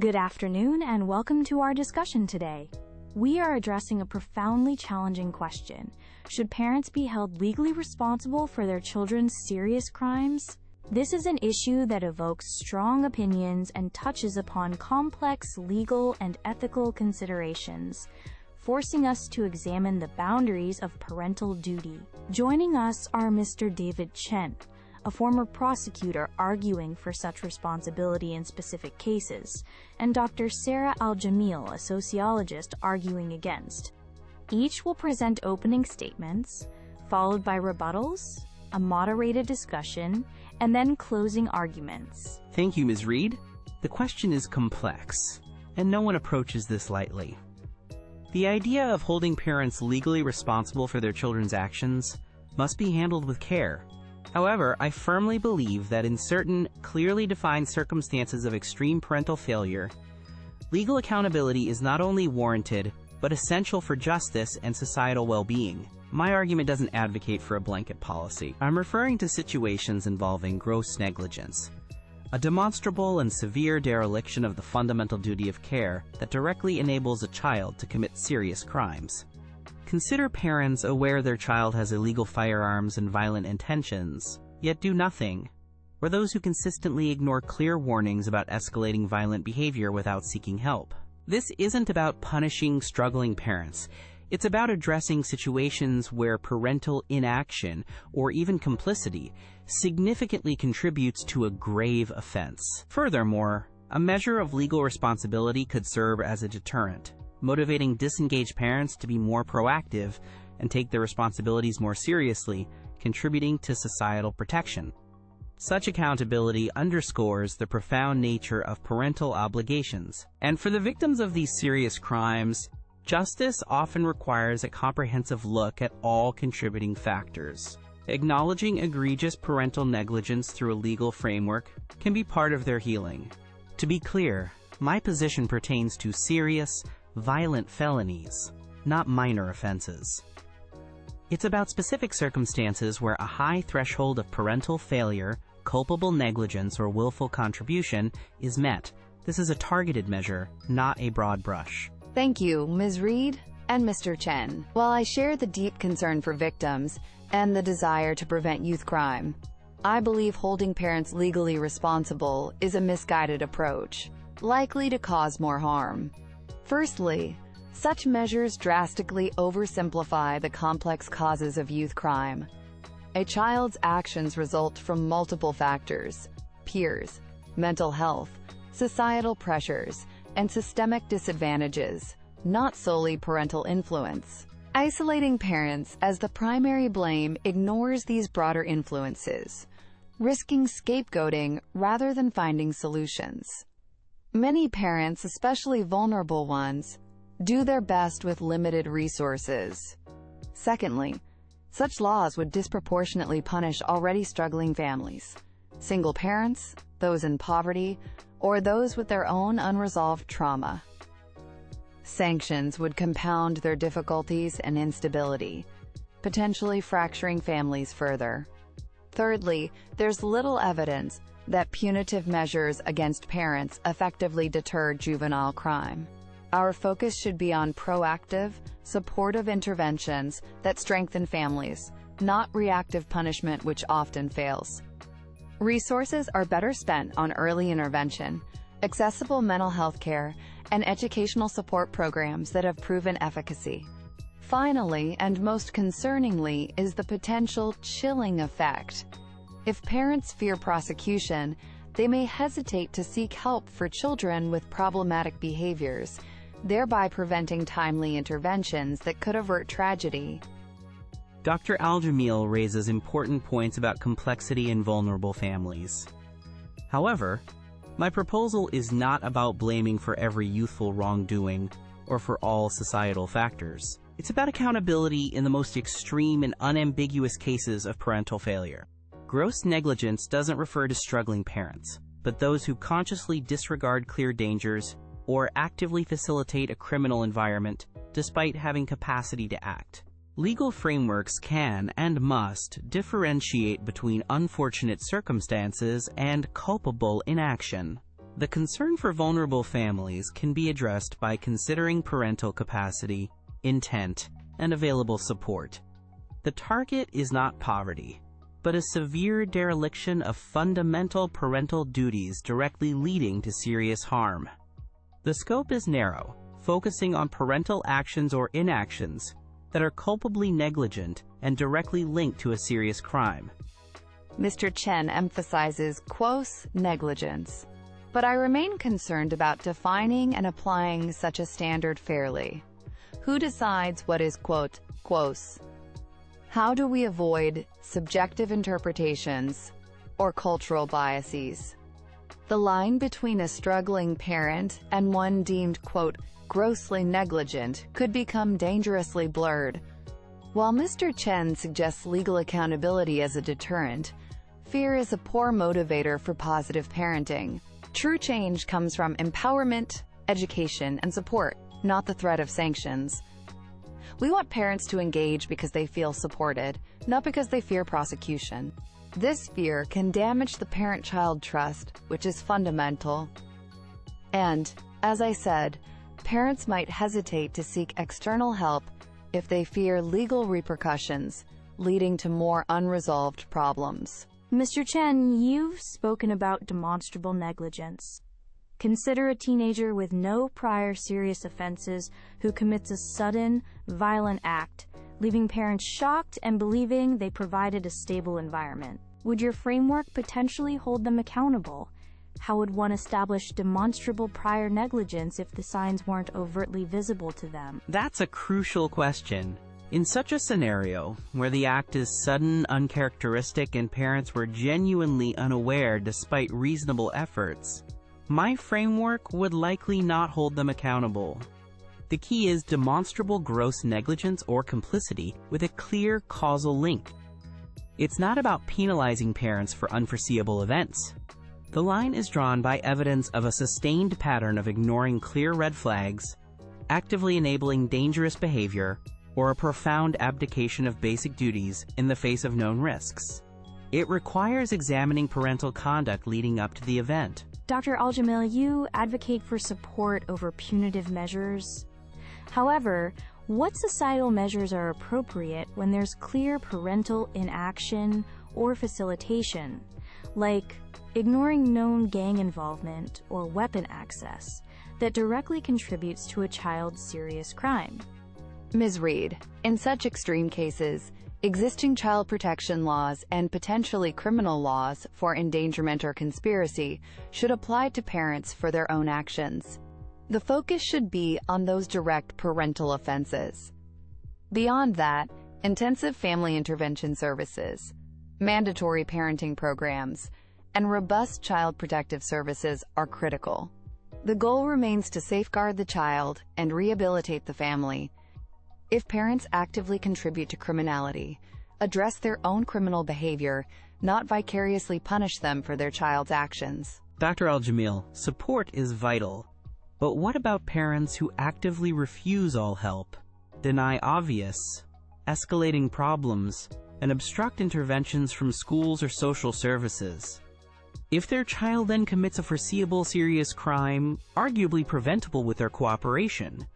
Good afternoon and welcome to our discussion today. We are addressing a profoundly challenging question. Should parents be held legally responsible for their children's serious crimes? This is an issue that evokes strong opinions and touches upon complex legal and ethical considerations, forcing us to examine the boundaries of parental duty. Joining us are Mr. David Chen, a former prosecutor arguing for such responsibility in specific cases, and Dr. Sarah Al-Jamil, a sociologist arguing against. Each will present opening statements, followed by rebuttals, a moderated discussion, and then closing arguments. Thank you, Ms. Reed. The question is complex, and no one approaches this lightly. The idea of holding parents legally responsible for their children's actions must be handled with care. However, I firmly believe that in certain, clearly defined circumstances of extreme parental failure, legal accountability is not only warranted, but essential for justice and societal well-being. My argument doesn't advocate for a blanket policy. I'm referring to situations involving gross negligence, a demonstrable and severe dereliction of the fundamental duty of care that directly enables a child to commit serious crimes. Consider parents aware their child has illegal firearms and violent intentions, yet do nothing, or those who consistently ignore clear warnings about escalating violent behavior without seeking help. This isn't about punishing struggling parents. It's about addressing situations where parental inaction, or even complicity, significantly contributes to a grave offense. Furthermore, a measure of legal responsibility could serve as a deterrent, motivating disengaged parents to be more proactive and take their responsibilities more seriously, contributing to societal protection. Such accountability underscores the profound nature of parental obligations. And for the victims of these serious crimes, justice often requires a comprehensive look at all contributing factors. Acknowledging egregious parental negligence through a legal framework can be part of their healing. To be clear, my position pertains to serious, violent felonies, not minor offenses. It's about specific circumstances where a high threshold of parental failure, culpable negligence, or willful contribution is met. This is a targeted measure, not a broad brush. Thank you, Ms. Reed and Mr. Chen. While I share the deep concern for victims and the desire to prevent youth crime, I believe holding parents legally responsible is a misguided approach, likely to cause more harm. Firstly, such measures drastically oversimplify the complex causes of youth crime. A child's actions result from multiple factors: peers, mental health, societal pressures, and systemic disadvantages, not solely parental influence. Isolating parents as the primary blame ignores these broader influences, risking scapegoating rather than finding solutions. Many parents, especially vulnerable ones, do their best with limited resources. Secondly, such laws would disproportionately punish already struggling families, single parents, those in poverty, or those with their own unresolved trauma. Sanctions would compound their difficulties and instability, potentially fracturing families further. Thirdly, there's little evidence that punitive measures against parents effectively deter juvenile crime. Our focus should be on proactive, supportive interventions that strengthen families, not reactive punishment which often fails. Resources are better spent on early intervention, accessible mental health care, and educational support programs that have proven efficacy. Finally, and most concerningly, is the potential chilling effect. If parents fear prosecution, they may hesitate to seek help for children with problematic behaviors, thereby preventing timely interventions that could avert tragedy. Dr. Al-Jamil raises important points about complexity in vulnerable families. However, my proposal is not about blaming for every youthful wrongdoing or for all societal factors. It's about accountability in the most extreme and unambiguous cases of parental failure. Gross negligence doesn't refer to struggling parents, but those who consciously disregard clear dangers or actively facilitate a criminal environment despite having capacity to act. Legal frameworks can and must differentiate between unfortunate circumstances and culpable inaction. The concern for vulnerable families can be addressed by considering parental capacity, intent, and available support. The target is not poverty, but a severe dereliction of fundamental parental duties directly leading to serious harm. The scope is narrow, focusing on parental actions or inactions that are culpably negligent and directly linked to a serious crime. Mr. Chen emphasizes gross negligence, but I remain concerned about defining and applying such a standard fairly. Who decides what is, quote, gross? How do we avoid subjective interpretations or cultural biases? The line between a struggling parent and one deemed, quote, grossly negligent could become dangerously blurred. While Mr. Chen suggests legal accountability as a deterrent, fear is a poor motivator for positive parenting. True change comes from empowerment, education, and support, not the threat of sanctions. We want parents to engage because they feel supported, not because they fear prosecution. This fear can damage the parent-child trust, which is fundamental. And, as I said, parents might hesitate to seek external help if they fear legal repercussions, leading to more unresolved problems. Mr. Chen, you've spoken about demonstrable negligence. Consider a teenager with no prior serious offenses who commits a sudden, violent act, leaving parents shocked and believing they provided a stable environment. Would your framework potentially hold them accountable? How would one establish demonstrable prior negligence if the signs weren't overtly visible to them? That's a crucial question. In such a scenario, where the act is sudden, uncharacteristic, and parents were genuinely unaware despite reasonable efforts, my framework would likely not hold them accountable. The key is demonstrable gross negligence or complicity with a clear causal link. It's not about penalizing parents for unforeseeable events. The line is drawn by evidence of a sustained pattern of ignoring clear red flags, actively enabling dangerous behavior, or a profound abdication of basic duties in the face of known risks. It requires examining parental conduct leading up to the event. Dr. Al-Jamil, you advocate for support over punitive measures. However, what societal measures are appropriate when there's clear parental inaction or facilitation, like ignoring known gang involvement or weapon access that directly contributes to a child's serious crime? Ms. Reed, in such extreme cases, existing child protection laws and potentially criminal laws for endangerment or conspiracy should apply to parents for their own actions. The focus should be on those direct parental offenses. Beyond that, intensive family intervention services, mandatory parenting programs, and robust child protective services are critical. The goal remains to safeguard the child and rehabilitate the family. If parents actively contribute to criminality, address their own criminal behavior, not vicariously punish them for their child's actions. Dr. Al-Jamil, support is vital. But what about parents who actively refuse all help, deny obvious, escalating problems, and obstruct interventions from schools or social services? If their child then commits a foreseeable serious crime, arguably preventable with their cooperation,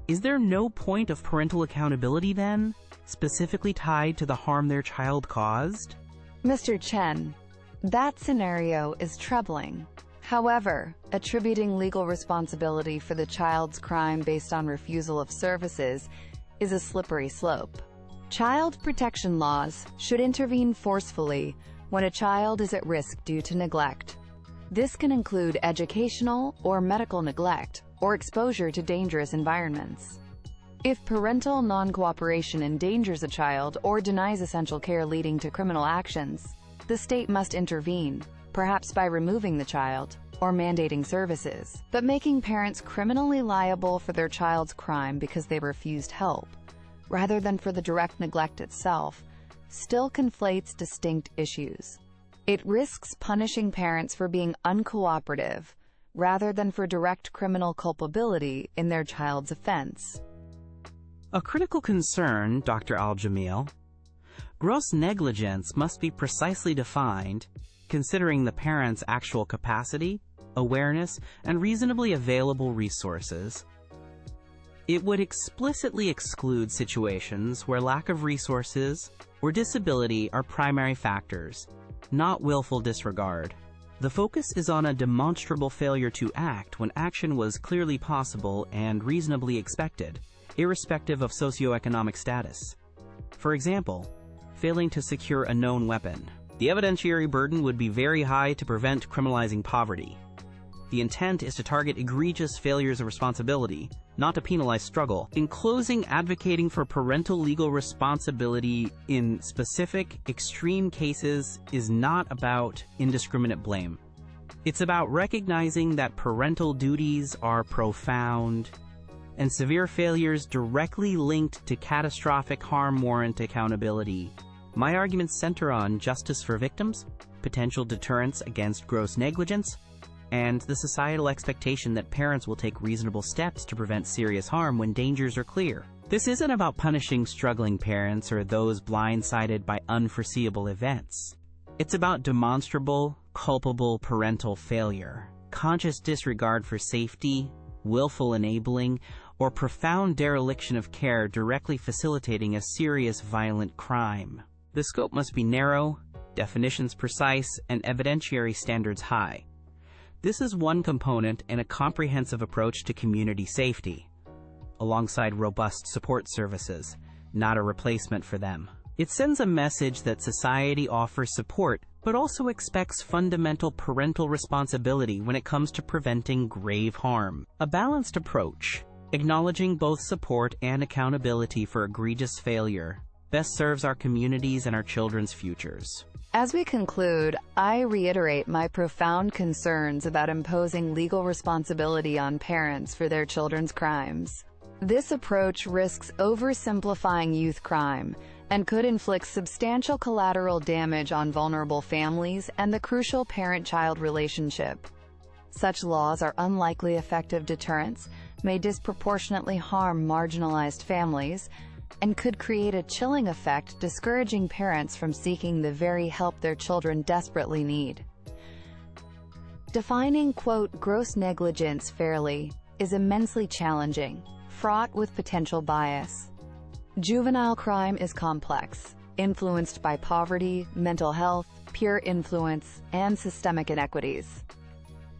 is there no point of parental accountability then, specifically tied to the harm their child caused? Mr. Chen, that scenario is troubling. However, attributing legal responsibility for the child's crime based on refusal of services is a slippery slope. Child protection laws should intervene forcefully when a child is at risk due to neglect. This can include educational or medical neglect, or exposure to dangerous environments. If parental non-cooperation endangers a child or denies essential care leading to criminal actions, the state must intervene, perhaps by removing the child or mandating services. But making parents criminally liable for their child's crime because they refused help, rather than for the direct neglect itself, still conflates distinct issues. It risks punishing parents for being uncooperative, rather than for direct criminal culpability in their child's offense. A critical concern, Dr. Al-Jamil. Gross negligence must be precisely defined, considering the parent's actual capacity, awareness, and reasonably available resources. It would explicitly exclude situations where lack of resources or disability are primary factors, not willful disregard. The focus is on a demonstrable failure to act when action was clearly possible and reasonably expected, irrespective of socioeconomic status. For example, failing to secure a known weapon. The evidentiary burden would be very high to prevent criminalizing poverty. The intent is to target egregious failures of responsibility, not to penalize struggle. In closing, advocating for parental legal responsibility in specific, extreme cases is not about indiscriminate blame. It's about recognizing that parental duties are profound, and severe failures directly linked to catastrophic harm warrant accountability. My arguments center on justice for victims, potential deterrence against gross negligence, and the societal expectation that parents will take reasonable steps to prevent serious harm when dangers are clear. This isn't about punishing struggling parents or those blindsided by unforeseeable events. It's about demonstrable, culpable parental failure, conscious disregard for safety, willful enabling, or profound dereliction of care directly facilitating a serious violent crime. The scope must be narrow, definitions precise, and evidentiary standards high. This is one component in a comprehensive approach to community safety, alongside robust support services, not a replacement for them. It sends a message that society offers support, but also expects fundamental parental responsibility when it comes to preventing grave harm. A balanced approach, acknowledging both support and accountability for egregious failure, best serves our communities and our children's futures. As we conclude, I reiterate my profound concerns about imposing legal responsibility on parents for their children's crimes. This approach risks oversimplifying youth crime and could inflict substantial collateral damage on vulnerable families and the crucial parent-child relationship. Such laws are unlikely effective deterrents, may disproportionately harm marginalized families, and could create a chilling effect discouraging parents from seeking the very help their children desperately need. Defining, quote, gross negligence fairly is immensely challenging, fraught with potential bias. Juvenile crime is complex, influenced by poverty, mental health, peer influence, and systemic inequities.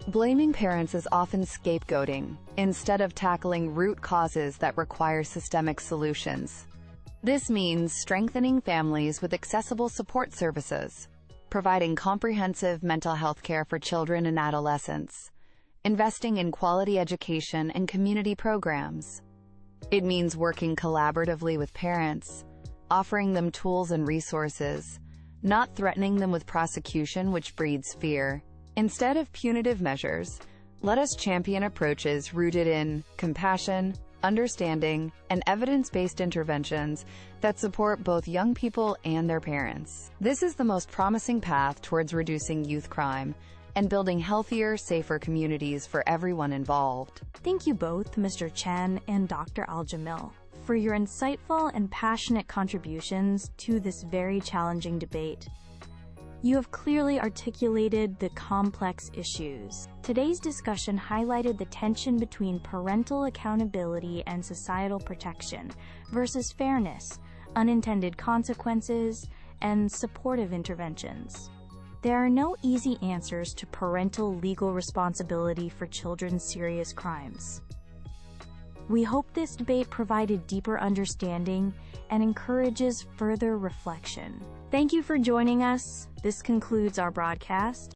Blaming parents is often scapegoating, instead of tackling root causes that require systemic solutions. This means strengthening families with accessible support services, providing comprehensive mental health care for children and adolescents, investing in quality education and community programs. It means working collaboratively with parents, offering them tools and resources, not threatening them with prosecution, which breeds fear. Instead of punitive measures, let us champion approaches rooted in compassion, understanding, and evidence-based interventions that support both young people and their parents. This is the most promising path towards reducing youth crime and building healthier, safer communities for everyone involved. Thank you both, Mr. Chen and Dr. Al-Jamil, for your insightful and passionate contributions to this very challenging debate. You have clearly articulated the complex issues. Today's discussion highlighted the tension between parental accountability and societal protection versus fairness, unintended consequences, and supportive interventions. There are no easy answers to parental legal responsibility for children's serious crimes. We hope this debate provided deeper understanding and encourages further reflection. Thank you for joining us. This concludes our broadcast.